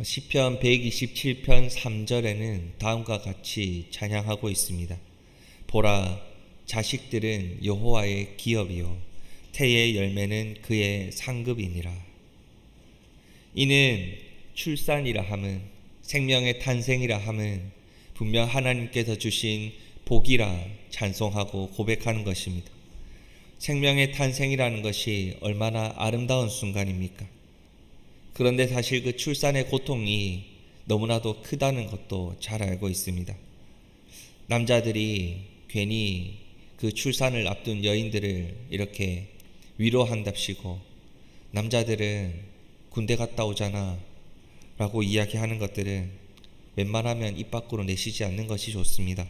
시편 127편 3절에는 다음과 같이 찬양하고 있습니다. 보라, 자식들은 여호와의 기업이요 태의 열매는 그의 상급이니라. 이는 출산이라 함은, 생명의 탄생이라 함은 분명 하나님께서 주신 복이라 찬송하고 고백하는 것입니다. 생명의 탄생이라는 것이 얼마나 아름다운 순간입니까? 그런데 사실 그 출산의 고통이 너무나도 크다는 것도 잘 알고 있습니다. 남자들이 괜히 그 출산을 앞둔 여인들을 이렇게 위로한답시고, 남자들은 군대 갔다 오잖아 라고 이야기하는 것들은 웬만하면 입 밖으로 내쉬지 않는 것이 좋습니다.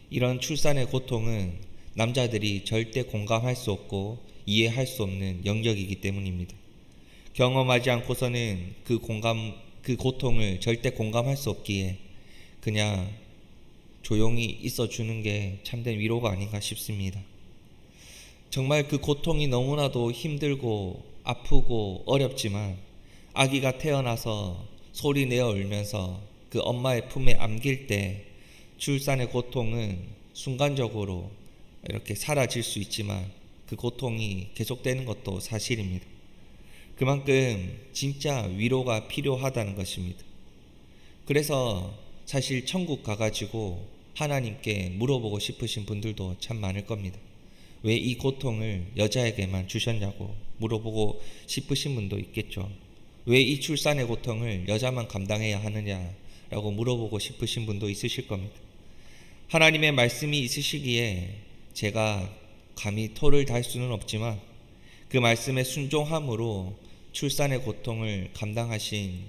이런 출산의 고통은 남자들이 절대 공감할 수 없고 이해할 수 없는 영역이기 때문입니다. 경험하지 않고서는 그 고통을 절대 공감할 수 없기에 그냥 조용히 있어주는 게 참된 위로가 아닌가 싶습니다. 정말 그 고통이 너무나도 힘들고 아프고 어렵지만 아기가 태어나서 소리 내어 울면서 그 엄마의 품에 안길 때 출산의 고통은 순간적으로 이렇게 사라질 수 있지만 그 고통이 계속되는 것도 사실입니다. 그만큼 진짜 위로가 필요하다는 것입니다. 그래서 사실 천국 가가지고 하나님께 물어보고 싶으신 분들도 참 많을 겁니다. 왜 이 고통을 여자에게만 주셨냐고 물어보고 싶으신 분도 있겠죠. 왜 이 출산의 고통을 여자만 감당해야 하느냐라고 물어보고 싶으신 분도 있으실 겁니다. 하나님의 말씀이 있으시기에 제가 감히 토를 달 수는 없지만 그 말씀에 순종함으로 출산의 고통을 감당하신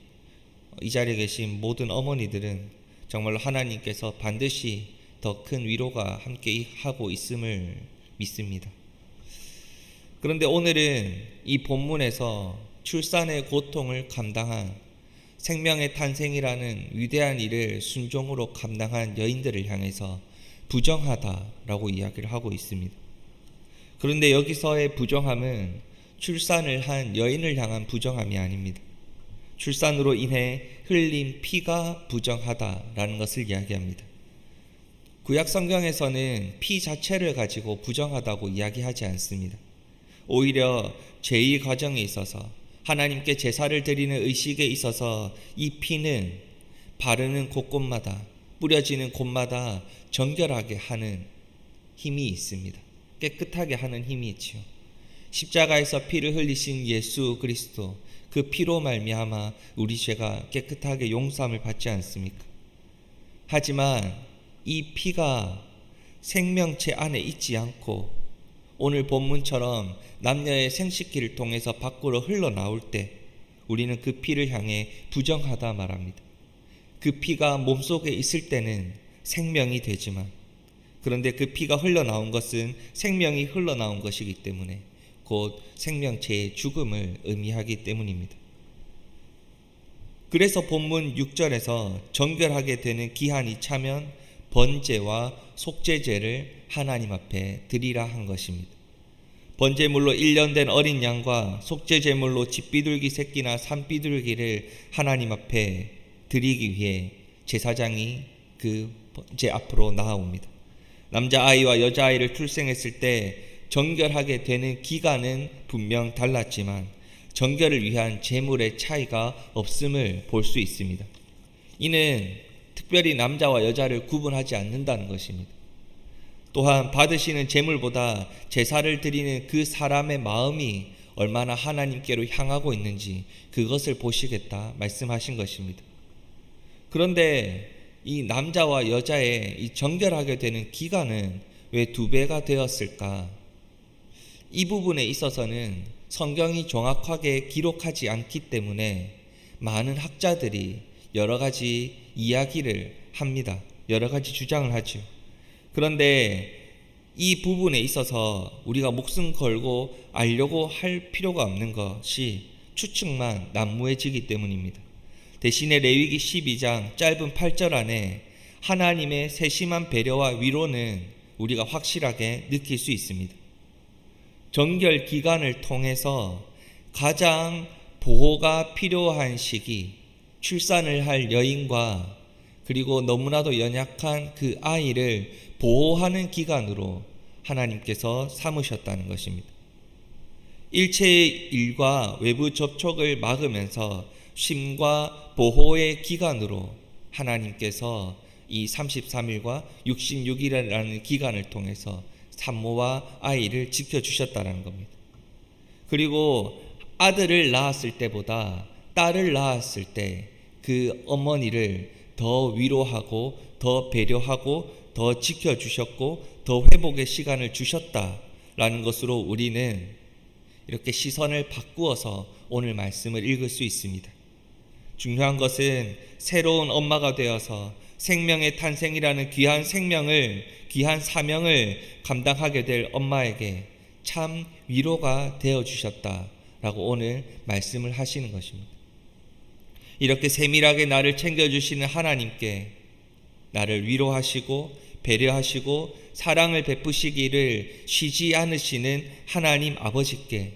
이 자리에 계신 모든 어머니들은 정말로 하나님께서 반드시 더 큰 위로가 함께 하고 있음을 믿습니다. 그런데 오늘은 이 본문에서 출산의 고통을 감당한, 생명의 탄생이라는 위대한 일을 순종으로 감당한 여인들을 향해서 부정하다라고 이야기를 하고 있습니다. 그런데 여기서의 부정함은 출산을 한 여인을 향한 부정함이 아닙니다. 출산으로 인해 흘린 피가 부정하다라는 것을 이야기합니다. 구약 성경에서는 피 자체를 가지고 부정하다고 이야기하지 않습니다. 오히려 제의 과정에 있어서, 하나님께 제사를 드리는 의식에 있어서 이 피는 바르는 곳곳마다, 뿌려지는 곳마다 정결하게 하는 힘이 있습니다. 깨끗하게 하는 힘이 있지요. 십자가에서 피를 흘리신 예수 그리스도, 그 피로 말미암아 우리 죄가 깨끗하게 용서함을 받지 않습니까? 하지만 이 피가 생명체 안에 있지 않고 오늘 본문처럼 남녀의 생식기를 통해서 밖으로 흘러나올 때 우리는 그 피를 향해 부정하다 말합니다. 그 피가 몸속에 있을 때는 생명이 되지만, 그런데 그 피가 흘러나온 것은 생명이 흘러나온 것이기 때문에 곧 생명체의 죽음을 의미하기 때문입니다. 그래서 본문 6절에서 정결하게 되는 기한이 차면 번제와 속죄제를 하나님 앞에 드리라 한 것입니다. 번제물로 1년 된 어린 양과 속죄제물로 집비둘기 새끼나 산비둘기를 하나님 앞에 드리기 위해 제사장이 그 번제 앞으로 나아옵니다. 남자아이와 여자아이를 출생했을 때 정결하게 되는 기간은 분명 달랐지만 정결을 위한 제물의 차이가 없음을 볼 수 있습니다. 이는 특별히 남자와 여자를 구분하지 않는다는 것입니다. 또한 받으시는 제물보다 제사를 드리는 그 사람의 마음이 얼마나 하나님께로 향하고 있는지 그것을 보시겠다 말씀하신 것입니다. 그런데 이 남자와 여자의 이 정결하게 되는 기간은 왜 2배가 되었을까? 이 부분에 있어서는 성경이 정확하게 기록하지 않기 때문에 많은 학자들이 여러 가지 이야기를 합니다. 여러 가지 주장을 하죠. 그런데 이 부분에 있어서 우리가 목숨 걸고 알려고 할 필요가 없는 것이 추측만 난무해지기 때문입니다. 대신에 레위기 12장 짧은 8절 안에 하나님의 세심한 배려와 위로는 우리가 확실하게 느낄 수 있습니다. 정결 기간을 통해서 가장 보호가 필요한 시기, 출산을 할 여인과 그리고 너무나도 연약한 그 아이를 보호하는 기관으로 하나님께서 삼으셨다는 것입니다. 일체의 일과 외부 접촉을 막으면서 쉼과 보호의 기관으로 하나님께서 이 33일과 66일이라는 기간을 통해서 산모와 아이를 지켜주셨다는 겁니다. 그리고 아들을 낳았을 때보다 딸을 낳았을 때 그 어머니를 더 위로하고 더 배려하고 더 지켜주셨고 더 회복의 시간을 주셨다라는 것으로 우리는 이렇게 시선을 바꾸어서 오늘 말씀을 읽을 수 있습니다. 중요한 것은 새로운 엄마가 되어서 생명의 탄생이라는 귀한 생명을, 귀한 사명을 감당하게 될 엄마에게 참 위로가 되어주셨다라고 오늘 말씀을 하시는 것입니다. 이렇게 세밀하게 나를 챙겨주시는 하나님께 나를 위로하시고 배려하시고 사랑을 베푸시기를 쉬지 않으시는 하나님 아버지께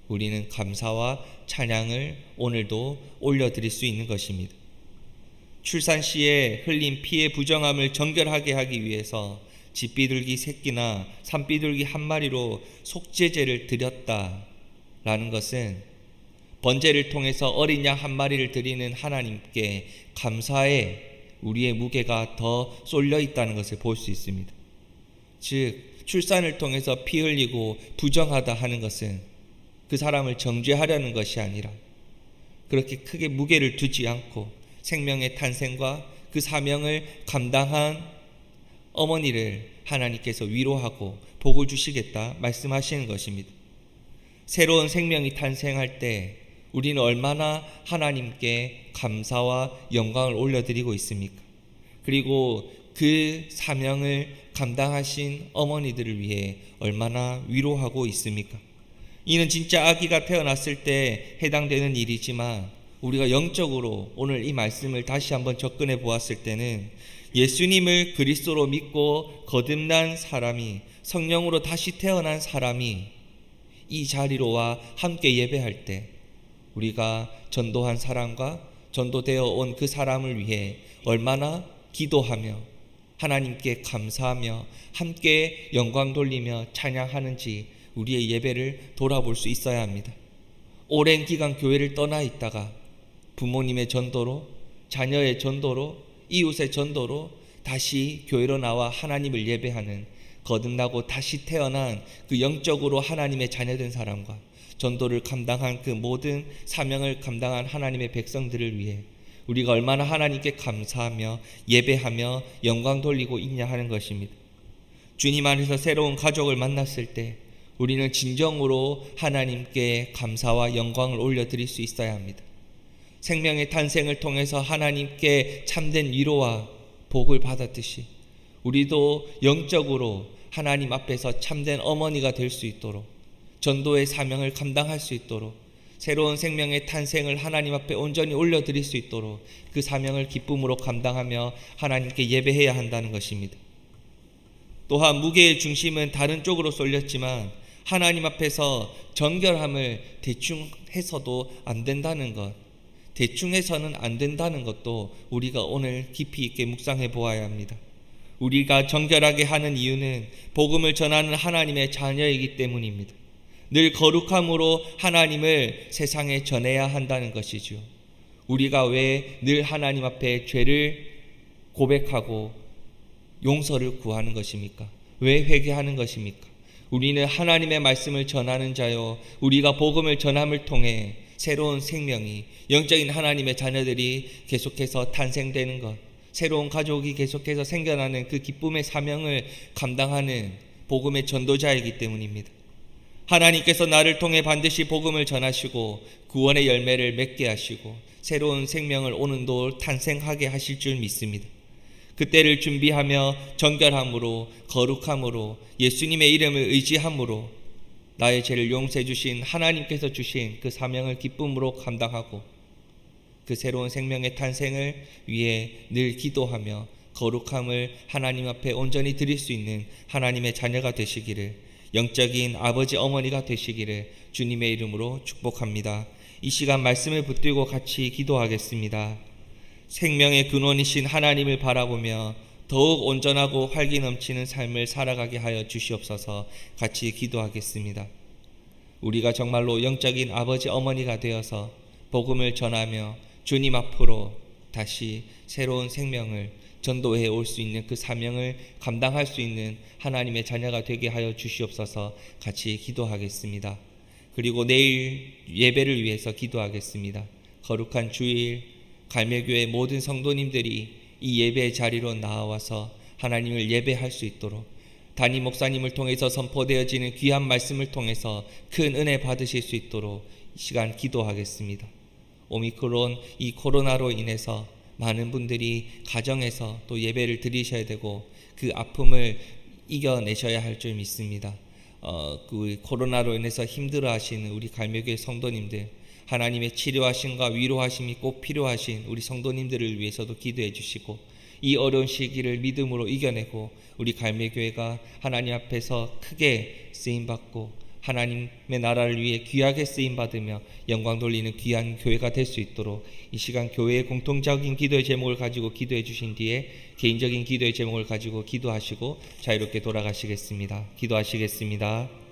우리는 감사와 찬양을 오늘도 올려드릴 수 있는 것입니다. 출산 시에 흘린 피의 부정함을 정결하게 하기 위해서 집비둘기 새끼나 산비둘기 한 마리로 속죄제를 드렸다라는 것은 번제를 통해서 어린 양 한 마리를 드리는 하나님께 감사에 우리의 무게가 더 쏠려 있다는 것을 볼 수 있습니다. 즉 출산을 통해서 피 흘리고 부정하다 하는 것은 그 사람을 정죄하려는 것이 아니라 그렇게 크게 무게를 두지 않고 생명의 탄생과 그 사명을 감당한 어머니를 하나님께서 위로하고 복을 주시겠다 말씀하시는 것입니다. 새로운 생명이 탄생할 때 우리는 얼마나 하나님께 감사와 영광을 올려드리고 있습니까? 그리고 그 사명을 감당하신 어머니들을 위해 얼마나 위로하고 있습니까? 이는 진짜 아기가 태어났을 때 해당되는 일이지만 우리가 영적으로 오늘 이 말씀을 다시 한번 접근해 보았을 때는 예수님을 그리스도로 믿고 거듭난 사람이, 성령으로 다시 태어난 사람이 이 자리로 와 함께 예배할 때 우리가 전도한 사람과 전도되어 온 그 사람을 위해 얼마나 기도하며 하나님께 감사하며 함께 영광 돌리며 찬양하는지 우리의 예배를 돌아볼 수 있어야 합니다. 오랜 기간 교회를 떠나 있다가 부모님의 전도로, 자녀의 전도로, 이웃의 전도로 다시 교회로 나와 하나님을 예배하는 거듭나고 다시 태어난 그 영적으로 하나님의 자녀된 사람과 전도를 감당한 그 모든 사명을 감당한 하나님의 백성들을 위해 우리가 얼마나 하나님께 감사하며 예배하며 영광 돌리고 있냐 하는 것입니다. 주님 안에서 새로운 가족을 만났을 때 우리는 진정으로 하나님께 감사와 영광을 올려드릴 수 있어야 합니다. 생명의 탄생을 통해서 하나님께 참된 위로와 복을 받았듯이 우리도 영적으로 하나님 앞에서 참된 어머니가 될 수 있도록 전도의 사명을 감당할 수 있도록 새로운 생명의 탄생을 하나님 앞에 온전히 올려드릴 수 있도록 그 사명을 기쁨으로 감당하며 하나님께 예배해야 한다는 것입니다. 또한 무게의 중심은 다른 쪽으로 쏠렸지만 하나님 앞에서 정결함을 대충 해서도 안 된다는 것, 대충 해서는 안 된다는 것도 우리가 오늘 깊이 있게 묵상해 보아야 합니다. 우리가 정결하게 하는 이유는 복음을 전하는 하나님의 자녀이기 때문입니다. 늘 거룩함으로 하나님을 세상에 전해야 한다는 것이죠. 우리가 왜 늘 하나님 앞에 죄를 고백하고 용서를 구하는 것입니까? 왜 회개하는 것입니까? 우리는 하나님의 말씀을 전하는 자요, 우리가 복음을 전함을 통해 새로운 생명이, 영적인 하나님의 자녀들이 계속해서 탄생되는 것, 새로운 가족이 계속해서 생겨나는 그 기쁨의 사명을 감당하는 복음의 전도자이기 때문입니다. 하나님께서 나를 통해 반드시 복음을 전하시고 구원의 열매를 맺게 하시고 새로운 생명을 오늘도 탄생하게 하실 줄 믿습니다. 그때를 준비하며 정결함으로, 거룩함으로, 예수님의 이름을 의지함으로 나의 죄를 용서해 주신 하나님께서 주신 그 사명을 기쁨으로 감당하고 그 새로운 생명의 탄생을 위해 늘 기도하며 거룩함을 하나님 앞에 온전히 드릴 수 있는 하나님의 자녀가 되시기를, 영적인 아버지 어머니가 되시기를 주님의 이름으로 축복합니다. 이 시간 말씀을 붙들고 같이 기도하겠습니다. 생명의 근원이신 하나님을 바라보며 더욱 온전하고 활기 넘치는 삶을 살아가게 하여 주시옵소서. 같이 기도하겠습니다. 우리가 정말로 영적인 아버지 어머니가 되어서 복음을 전하며 주님 앞으로 다시 새로운 생명을 전도해 올 수 있는 그 사명을 감당할 수 있는 하나님의 자녀가 되게 하여 주시옵소서. 같이 기도하겠습니다. 그리고 내일 예배를 위해서 기도하겠습니다. 거룩한 주일 갈매교회 모든 성도님들이 이 예배의 자리로 나와서 하나님을 예배할 수 있도록 담임 목사님을 통해서 선포되어지는 귀한 말씀을 통해서 큰 은혜 받으실 수 있도록 이 시간 기도하겠습니다. 오미크론 이 코로나로 인해서 많은 분들이 가정에서 또 예배를 드리셔야 되고 그 아픔을 이겨내셔야 할 줄 믿습니다. 그 코로나로 인해서 힘들어하시는 우리 갈매교회 성도님들, 하나님의 치료하심과 위로하심이 꼭 필요하신 우리 성도님들을 위해서도 기도해 주시고, 이 어려운 시기를 믿음으로 이겨내고 우리 갈매교회가 하나님 앞에서 크게 쓰임받고 하나님의 나라를 위해 귀하게 쓰임받으며 영광 돌리는 귀한 교회가 될 수 있도록 이 시간 교회의 공통적인 기도의 제목을 가지고 기도해 주신 뒤에 개인적인 기도의 제목을 가지고 기도하시고 자유롭게 돌아가시겠습니다. 기도하시겠습니다.